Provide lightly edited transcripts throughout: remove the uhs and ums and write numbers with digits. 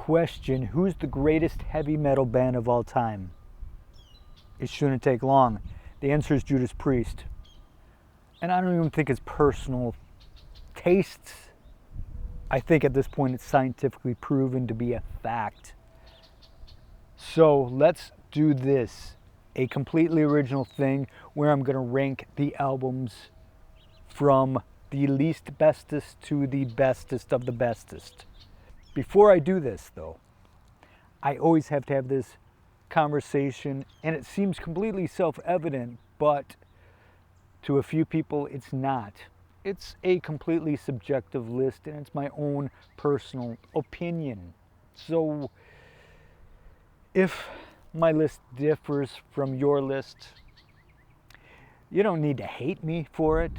question, who's the greatest heavy metal band of all time? It shouldn't take long. The answer is Judas Priest. And I don't even think it's personal tastes. I think at this point it's scientifically proven to be a fact. So let's do this. A completely original thing where I'm going to rank the albums from the least bestest to the bestest of the bestest. Before I do this, though, I always have to have this conversation, and it seems completely self-evident, but to a few people it's not. It's a completely subjective list, and it's my own personal opinion. So if my list differs from your list, you don't need to hate me for it.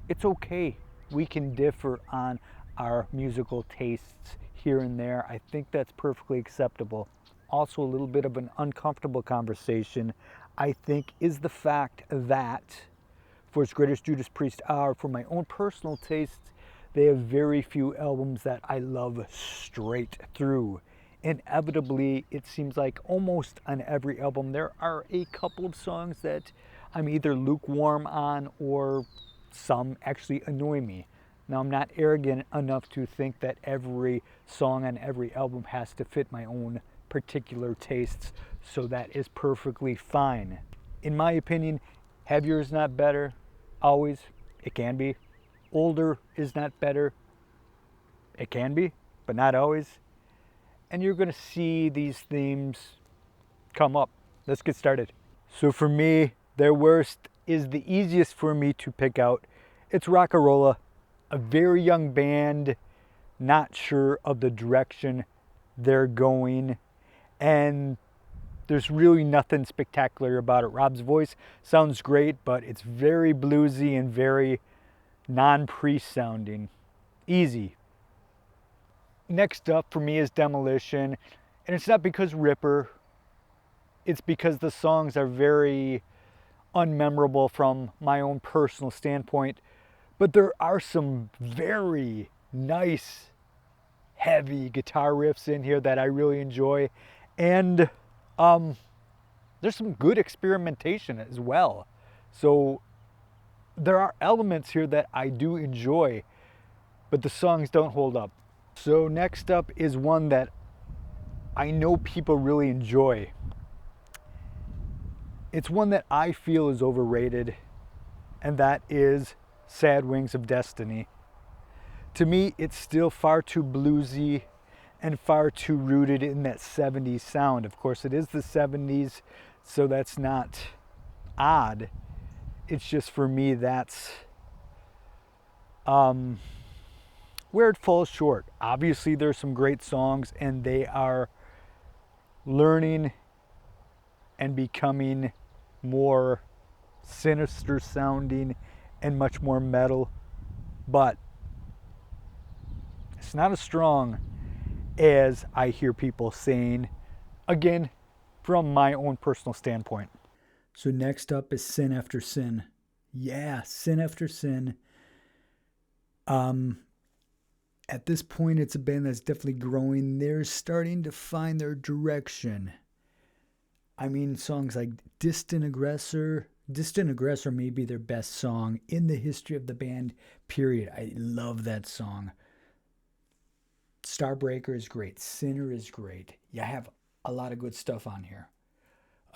It's okay. We can differ on our musical tastes here and there. I think that's perfectly acceptable. Also, a little bit of an uncomfortable conversation, I think, is the fact that, for as great as Judas Priest are, for my own personal tastes, they have very few albums that I love straight through. Inevitably, it seems like almost on every album, there are a couple of songs that I'm either lukewarm on or some actually annoy me. Now, I'm not arrogant enough to think that every song on every album has to fit my own particular tastes, so that is perfectly fine. In my opinion, heavier is not better, always. It can be. Older is not better. It can be, but not always. And you're going to see these themes come up. Let's get started. So for me, their worst is the easiest for me to pick out. It's Rock-A-Rolla, a very young band, not sure of the direction they're going, and there's really nothing spectacular about it. Rob's voice sounds great, but it's very bluesy and very non-Priest sounding. Easy. Next up for me is Demolition, and it's not because Ripper, it's because the songs are very unmemorable from my own personal standpoint, but there are some very nice heavy guitar riffs in here that I really enjoy, and there's some good experimentation as well. So there are elements here that I do enjoy, but the songs don't hold up. So next up is one that I know people really enjoy. It's one that I feel is overrated, and that is Sad Wings of Destiny. To me, it's still far too bluesy and far too rooted in that 70s sound. Of course, it is the 70s, so that's not odd. It's just, for me, that's where it falls short. Obviously, there's some great songs, and they are learning and becoming more sinister sounding and much more metal, but it's not as strong as I hear people saying, again, from my own personal standpoint. So next up is Sin After Sin. Yeah, Sin After Sin. At this point, it's a band that's definitely growing. They're starting to find their direction. I mean, songs like Distant Aggressor may be their best song in the history of the band, period. I love that song. Starbreaker is great. Sinner is great. You have a lot of good stuff on here.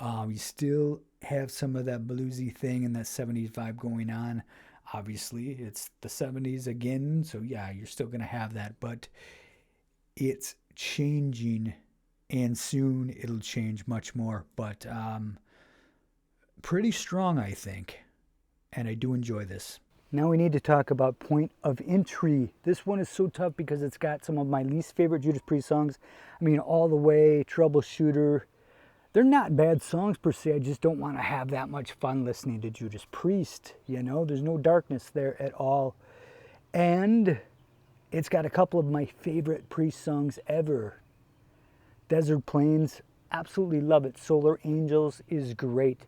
You still have some of that bluesy thing and that 70s vibe going on. Obviously, it's the 70s again, so yeah, you're still going to have that, but it's changing, and soon it'll change much more. But pretty strong, I think, and I do enjoy this. Now we need to talk about Point of Entry. This one is so tough because it's got some of my least favorite Judas Priest songs. I mean, All the Way, Troubleshooter. They're not bad songs per se. I just don't want to have that much fun listening to Judas Priest. You know, there's no darkness there at all. And it's got a couple of my favorite Priest songs ever. Desert Plains, absolutely love it. Solar Angels is great.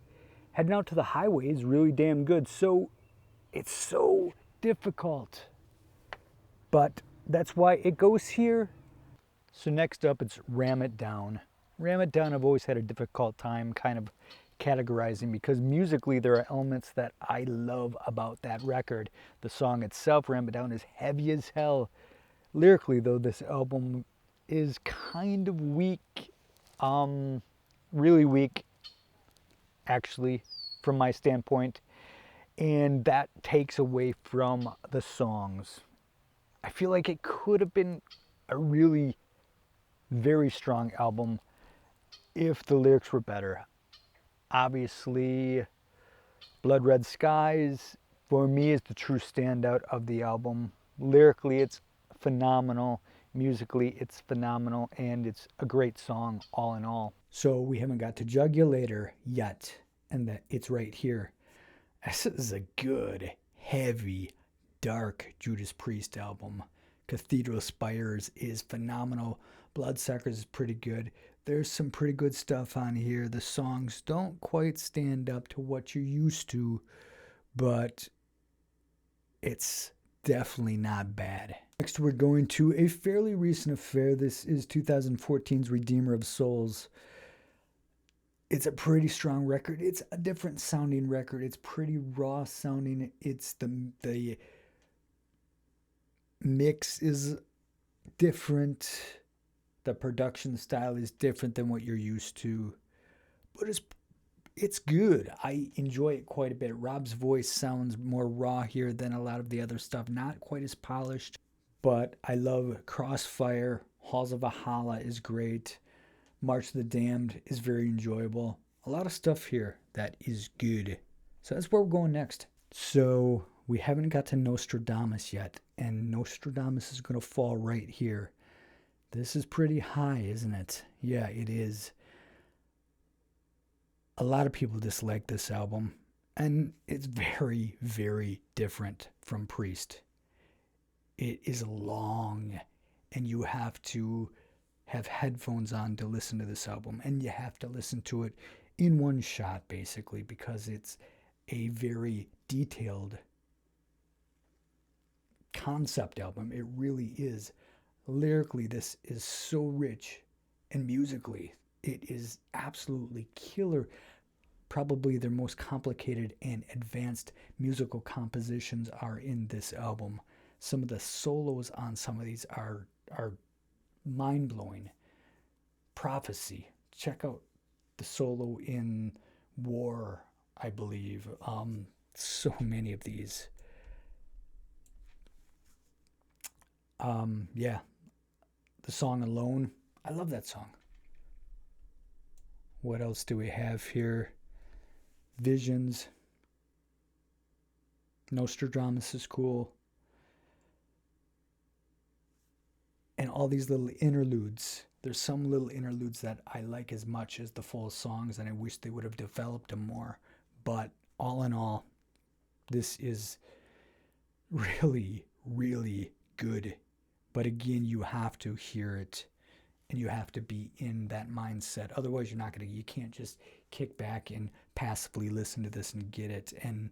Heading Out to the Highway is really damn good. So it's so difficult. But that's why it goes here. So next up, it's Ram It Down. Ram It Down, I've always had a difficult time kind of categorizing because musically there are elements that I love about that record. The song itself, Ram It Down, is heavy as hell. Lyrically, though, this album is kind of weak, really weak, actually, from my standpoint, and that takes away from the songs. I feel like it could have been a really very strong album if the lyrics were better. Obviously, Blood Red Skies, for me, is the true standout of the album. Lyrically, it's phenomenal. Musically, it's phenomenal. And it's a great song, all in all. So we haven't got to Jug You Later yet. And it's right here. This is a good, heavy, dark Judas Priest album. Cathedral Spires is phenomenal. Bloodsuckers is pretty good. There's some pretty good stuff on here. The songs don't quite stand up to what you're used to, but it's definitely not bad. Next, we're going to a fairly recent affair. This is 2014's Redeemer of Souls. It's a pretty strong record. It's a different sounding record. It's pretty raw sounding. It's the mix is different. The production style is different than what you're used to, but it's good. I enjoy it quite a bit. Rob's voice sounds more raw here than a lot of the other stuff. Not quite as polished, but I love Crossfire. Halls of Valhalla is great. March of the Damned is very enjoyable. A lot of stuff here that is good. So that's where we're going next. So we haven't got to Nostradamus yet, and Nostradamus is going to fall right here. This is pretty high, isn't it? Yeah, it is. A lot of people dislike this album, and it's very, very different from Priest. It is long, and you have to have headphones on to listen to this album, and you have to listen to it in one shot, basically, because it's a very detailed concept album. It really is. Lyrically, this is so rich, and musically, it is absolutely killer. Probably their most complicated and advanced musical compositions are in this album. Some of the solos on some of these are mind-blowing. Prophecy. Check out the solo in War, I believe. So many of these. Yeah. The song Alone. I love that song. What else do we have here? Visions. Nostradamus is cool. And all these little interludes. There's some little interludes that I like as much as the full songs, and I wish they would have developed them more. But all in all, this is really, really good. But again, you have to hear it, and you have to be in that mindset. Otherwise, you can't just kick back and passively listen to this and get it and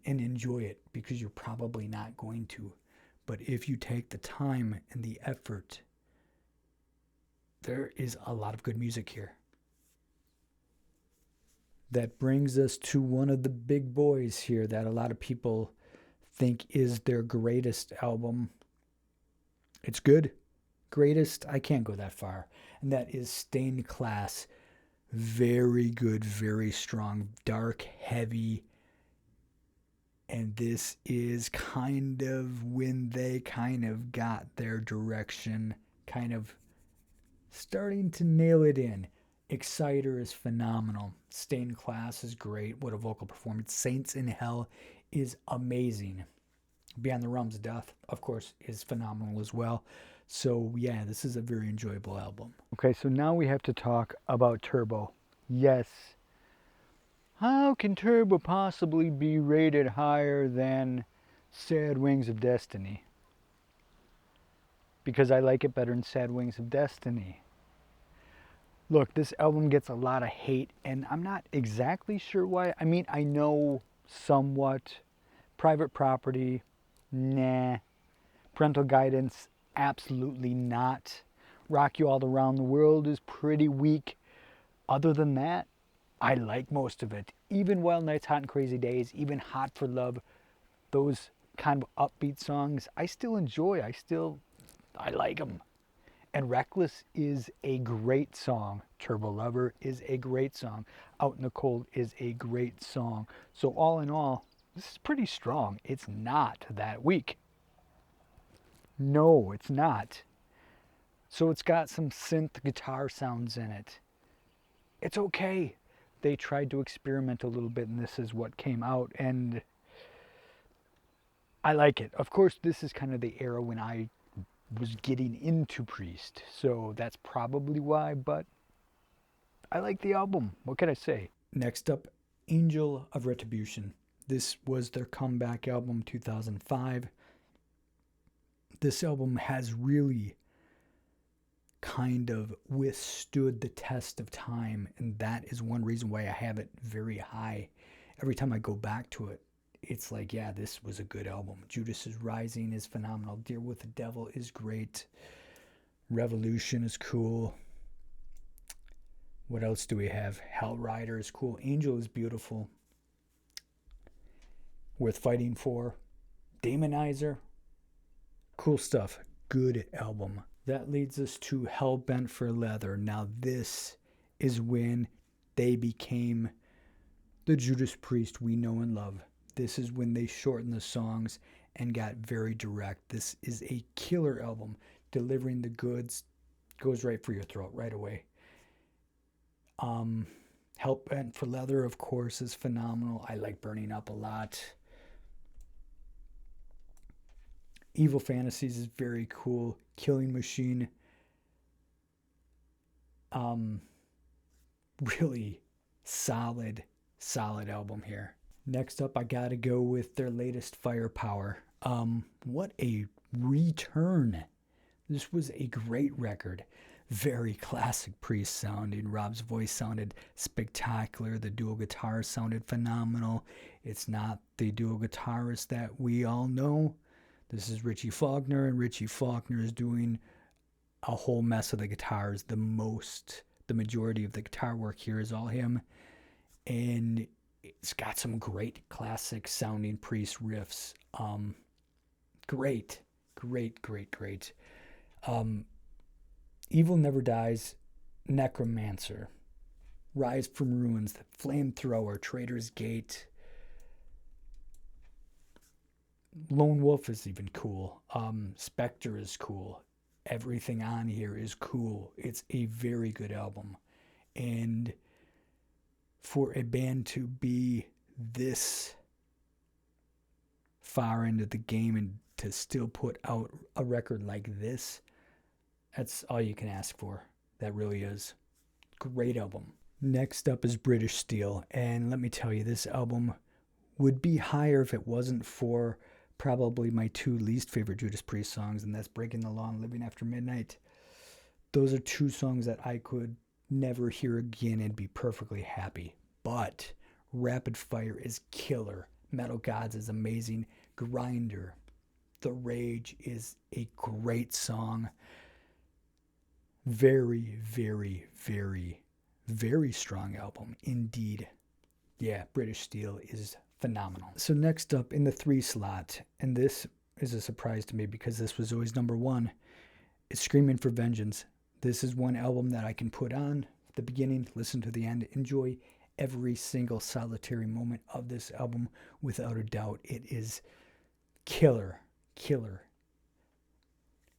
enjoy it, because you're probably not going to. But if you take the time and the effort, there is a lot of good music here. That brings us to one of the big boys here that a lot of people think is their greatest album. It's good. Greatest, I can't go that far. And that is Stained Class. Very good, very strong, dark, heavy. And this is kind of when they kind of got their direction, kind of starting to nail it in. Exciter is phenomenal. Stained Class is great. What a vocal performance. Saints in Hell is amazing. Beyond the Realms of Death, of course, is phenomenal as well. So yeah, this is a very enjoyable album. Okay, so now we have to talk about Turbo. Yes. How can Turbo possibly be rated higher than Sad Wings of Destiny? Because I like it better than Sad Wings of Destiny. Look, this album gets a lot of hate, and I'm not exactly sure why. I mean, I know somewhat. Private Property, nah. Parental Guidance, absolutely not. Rock You All Around the World is pretty weak. Other than that, I like most of it. Even Wild Nights, Hot and Crazy Days, even Hot for Love, those kind of upbeat songs, I still enjoy. I like them. And Reckless is a great song. Turbo Lover is a great song. Out in the Cold is a great song. So all in all, this is pretty strong. It's not that weak. No, it's not. So it's got some synth guitar sounds in it. It's okay. They tried to experiment a little bit, and this is what came out, and I like it. Of course, this is kind of the era when I was getting into Priest, so that's probably why, but I like the album. What can I say? Next up, Angel of Retribution. This was their comeback album, 2005. This album has really kind of withstood the test of time, and that is one reason why I have it very high. Every time I go back to it, it's like, yeah, this was a good album. Judas is Rising is phenomenal. Deal with the Devil is great. Revolution is cool. What else do we have? Hell Rider is cool. Angel is beautiful. Worth Fighting For. Demonizer. Cool stuff. Good album. That leads us to Hell Bent for Leather. Now this is when they became the Judas Priest we know and love. This is when they shortened the songs and got very direct. This is a killer album. Delivering the goods goes right for your throat right away. Hell Bent for Leather, of course, is phenomenal. I like Burning Up a lot. Evil Fantasies is very cool. Killing Machine. Really solid album here. Next up, I gotta go with their latest Firepower. What a return. This was a great record. Very classic Priest sounding. Rob's voice sounded spectacular. The dual guitar sounded phenomenal. It's not the dual guitarist that we all know. This is Richie Faulkner, and Richie Faulkner is doing a whole mess of the guitars. The majority of the guitar work here is all him. And it's got some great classic sounding Priest riffs. Great. Evil Never Dies, Necromancer, Rise from Ruins, Flamethrower, Traitor's Gate. Lone Wolf is even cool. Spectre is cool. Everything on here is cool. It's a very good album. And for a band to be this far into the game and to still put out a record like this, that's all you can ask for. That really is. Great album. Next up is British Steel. And let me tell you, this album would be higher if it wasn't for probably my two least favorite Judas Priest songs, and that's Breaking the Law and Living After Midnight. Those are two songs that I could never hear again and be perfectly happy. But Rapid Fire is killer. Metal Gods is amazing. Grinder, The Rage is a great song. Very, very, very, very strong album indeed. Yeah, British Steel is phenomenal. So next up in the 3 slot, and this is a surprise to me because this was always number 1, is Screaming for Vengeance. This is one album that I can put on at the beginning, listen to the end, enjoy every single solitary moment of this album without a doubt. It is killer.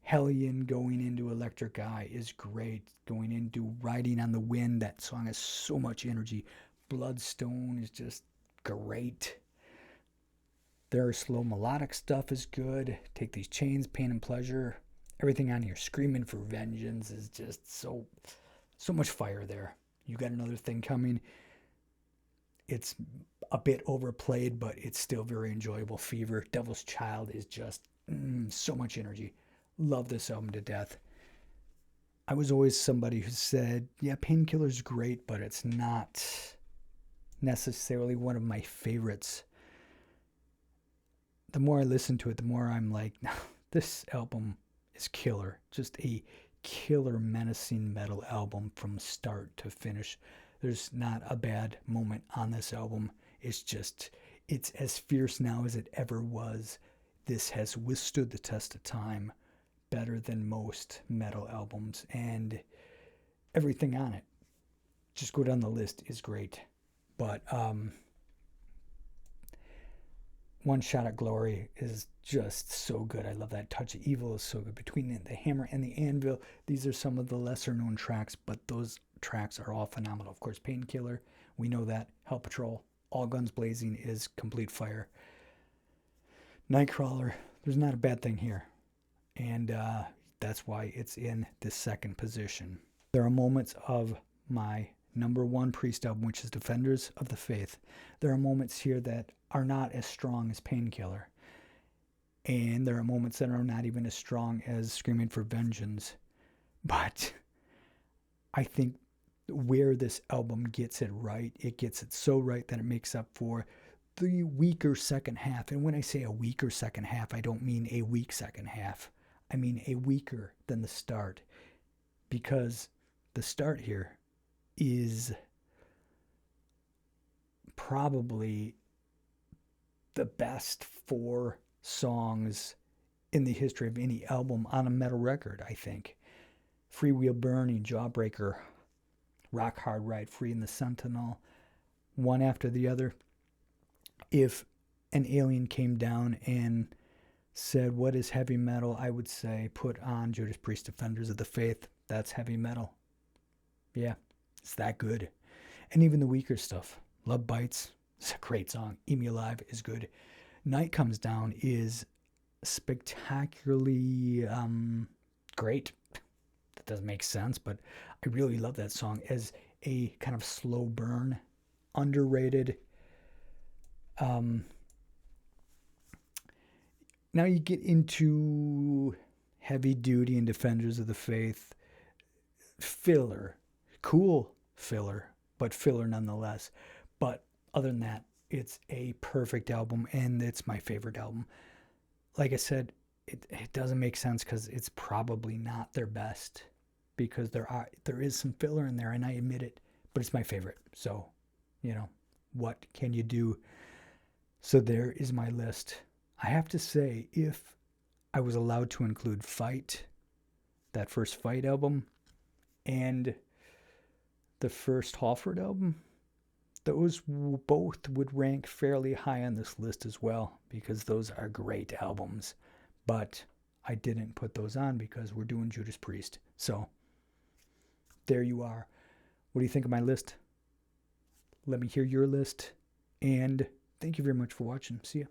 Hellion going into Electric Eye is great. Going into Riding on the Wind, that song has so much energy. Bloodstone is just great. Their slow melodic stuff is good. Take These Chains, Pain and Pleasure, everything on here. Screaming for Vengeance is just so much fire there. You got another thing coming. It's a bit overplayed, but it's still very enjoyable. Fever, Devil's Child is just so much energy. Love this album to death. I was always somebody who said, yeah, Painkiller's great, but it's not necessarily one of my favorites. The more I listen to it, the more I'm like, this album is killer. Just a killer, menacing metal album from start to finish. There's not a bad moment on this album. It's as fierce now as it ever was. This has withstood the test of time better than most metal albums, and everything on it, just go down the list, is great. But One Shot at Glory is just so good. I love that. Touch of Evil is so good. Between the Hammer and the Anvil, these are some of the lesser known tracks, but those tracks are all phenomenal. Of course, Painkiller, we know that. Hell Patrol, All Guns Blazing is complete fire. Nightcrawler, there's not a bad thing here. And that's why it's in this second position. There are moments of my number one Priest album, which is Defenders of the Faith. There are moments here that are not as strong as Painkiller. And there are moments that are not even as strong as Screaming for Vengeance. But I think where this album gets it right, it gets it so right that it makes up for the weaker second half. And when I say a weaker second half, I don't mean a weak second half. I mean a weaker than the start. Because the start here is probably the best 4 songs in the history of any album on a metal record, I think. Freewheel Burning, Jawbreaker, Rock Hard Ride Free, and the Sentinel, one after the other. If an alien came down and said, what is heavy metal? I would say, put on Judas Priest, Defenders of the Faith. That's heavy metal. Yeah, it's that good. And even the weaker stuff. Love Bites, it's a great song. Eat Me Alive is good. Night Comes Down is spectacularly great. That doesn't make sense, but I really love that song as a kind of slow burn, underrated. Now you get into Heavy Duty and Defenders of the Faith. Filler. Cool filler, but filler nonetheless. But other than that, it's a perfect album, and it's my favorite album. Like I said, it doesn't make sense because it's probably not their best, because there is some filler in there, and I admit it, but it's my favorite. So, what can you do? So there is my list. I have to say, if I was allowed to include Fight, that first Fight album, and the first Halford album, those both would rank fairly high on this list as well, because those are great albums. But I didn't put those on because we're doing Judas Priest. So there you are. What do you think of my list? Let me hear your list. And thank you very much for watching. See ya.